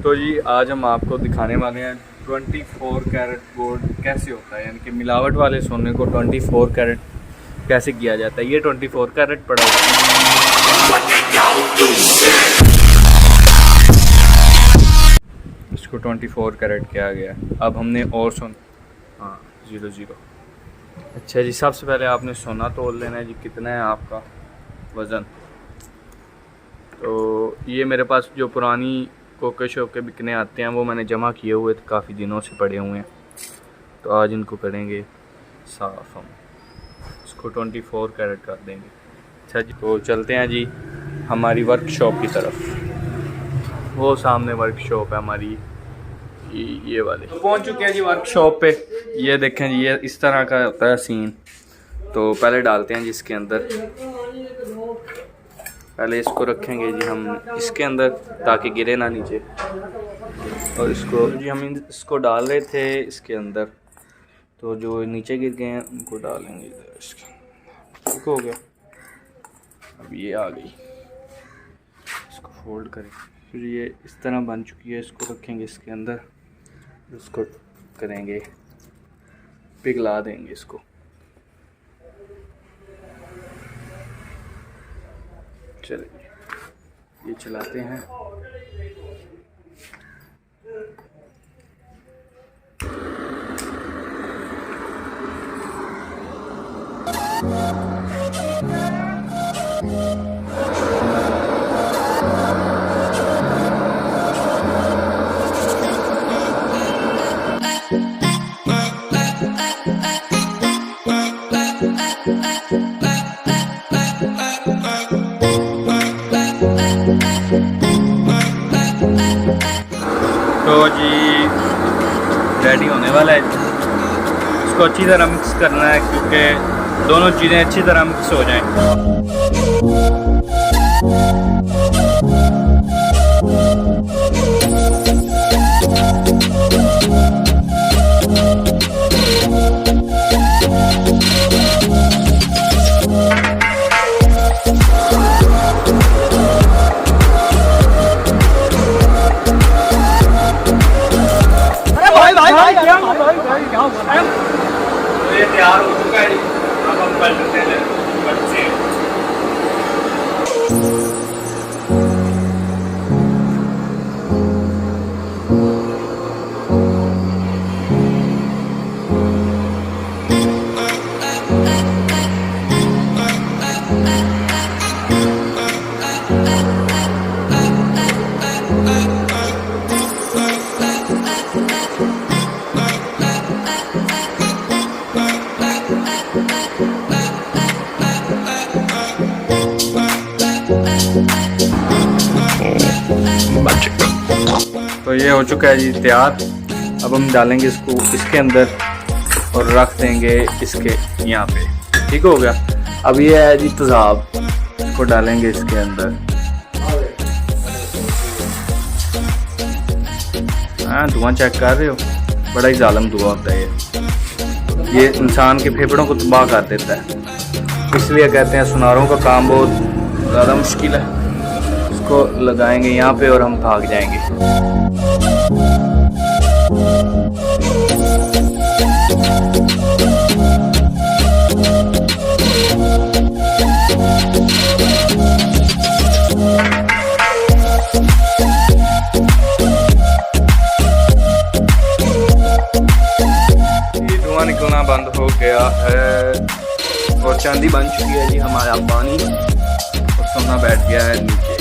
तो जी आज हम आपको दिखाने वाले हैं 24 कैरेट गोल्ड कैसे होता है, यानी कि मिलावट वाले सोने को 24 कैरेट कैसे किया जाता है। ये 24 कैरेट पड़ा हुआ है। इसको 24 कैरेट किया गया। अब हमने और हाँ 00। अच्छा जी, सबसे पहले आपने सोना तोल लेना है जी। कितना है आपका वज़न? तो ये मेरे पास जो पुरानी कोके शोके बिकने आते हैं वो मैंने जमा किए हुए थे, काफ़ी दिनों से पड़े हुए हैं। तो आज इनको करेंगे साफ़, हम इसको 24 कैरेट कर देंगे। अच्छा जी, तो चलते हैं जी हमारी वर्कशॉप की तरफ। वो सामने वर्कशॉप है हमारी, ये वाले। तो पहुंच चुके हैं जी वर्कशॉप पे। ये देखें जी, ये इस तरह का होता है सीन। तो पहले डालते हैं जी इसके अंदर। पहले इसको रखेंगे जी हम इसके अंदर ताकि गिरे ना नीचे। और इसको जी हम इसको डाल रहे थे इसके अंदर, तो जो नीचे गिर गए हैं उनको डालेंगे इधर इसके। ठीक हो गया। अब ये आ गई, इसको फोल्ड करें। फिर ये इस तरह बन चुकी है। इसको रखेंगे इसके अंदर, इसको करेंगे, पिघला देंगे इसको। चलिए ये चलाते हैं। तो जी रेडी होने वाला है। इसको अच्छी तरह मिक्स करना है क्योंकि दोनों चीज़ें अच्छी तरह मिक्स हो जाएं। तो ये तैयार हो चुका है। अब हम पलटते हैं बच्चे। तो ये हो चुका है जी तैयार। अब हम डालेंगे इसको इसके अंदर और रख देंगे इसके यहाँ पे। ठीक हो गया। अब ये है जी तेज़ाब, इसको डालेंगे इसके अंदर। हाँ धुआं चेक कर रहे हो, बड़ा ही जालिम धुआं होता है ये इंसान के फेफड़ों को तबाह कर देता है। इसलिए कहते हैं सुनारों का काम बहुत ज़्यादा मुश्किल है। इसको लगाएंगे यहाँ पे और हम भाग जाएंगे। धुआं निकलना बंद हो गया है और चांदी बन चुकी है जी हमारा पानी, और सोना बैठ गया है नीचे।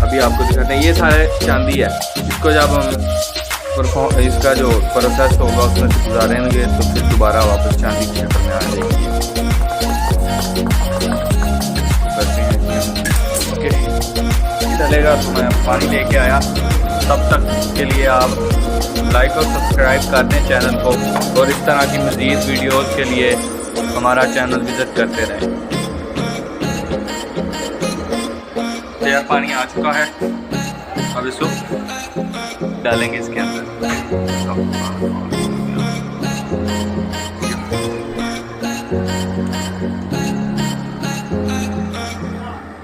अभी आपको दिखाते हैं, ये सारे चांदी है। इसको जब हम इसका जो प्रोसेस होगा उसमें से गुजारेंगे तो फिर दोबारा वापस चांदी की शक्ल में आ जाएगी। चलेगा तो मैं पानी लेके आया। तब तक के लिए आप लाइक और सब्सक्राइब कर दें चैनल को, और इस तरह की मज़ीद वीडियोस के लिए हमारा चैनल विज़िट करते रहें। तैयार पानी आ चुका है। अब इसको डालेंगे इसके अंदर।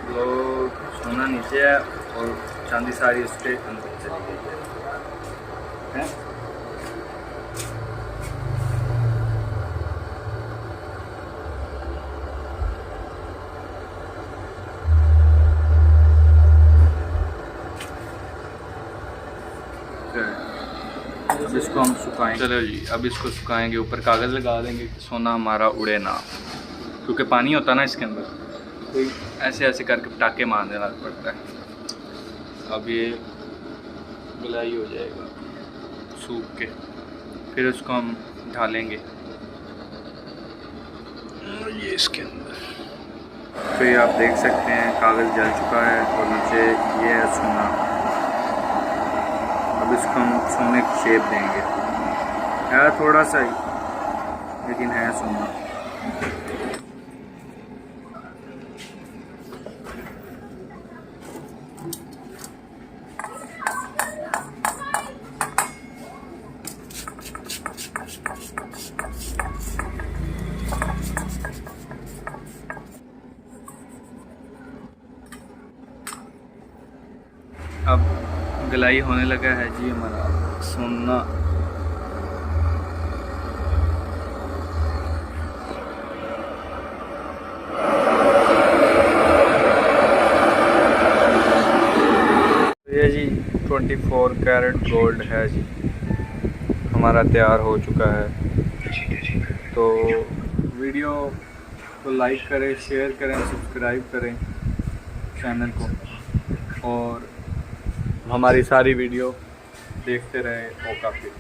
तो सोना नीचे है और चांदी सारी उसके अंदर चली गई है। अब इसको हम सुखाएंगे। चलो जी, अब इसको सुखाएंगे, ऊपर कागज़ लगा देंगे कि सोना हमारा उड़े ना, क्योंकि पानी होता ना इसके अंदर, तो ऐसे ऐसे करके पटाखे मारने लग पड़ता है। अब ये गलाई हो जाएगा सूख के, फिर उसको हम ढालेंगे ये इसके अंदर। तो ये आप देख सकते हैं कागज़ जल चुका है और नीचे ये है सोना। अब इसको हम सोने की शेप देंगे, है थोड़ा सा ही लेकिन है सोना। अब गलाई होने लगा है जी हमारा सोना। ये जी 24 कैरेट गोल्ड है जी, हमारा तैयार हो चुका है। तो वीडियो को लाइक करें, शेयर करें, सब्सक्राइब करें चैनल को, और हमारी सारी वीडियो देखते रहे। ओका फिर।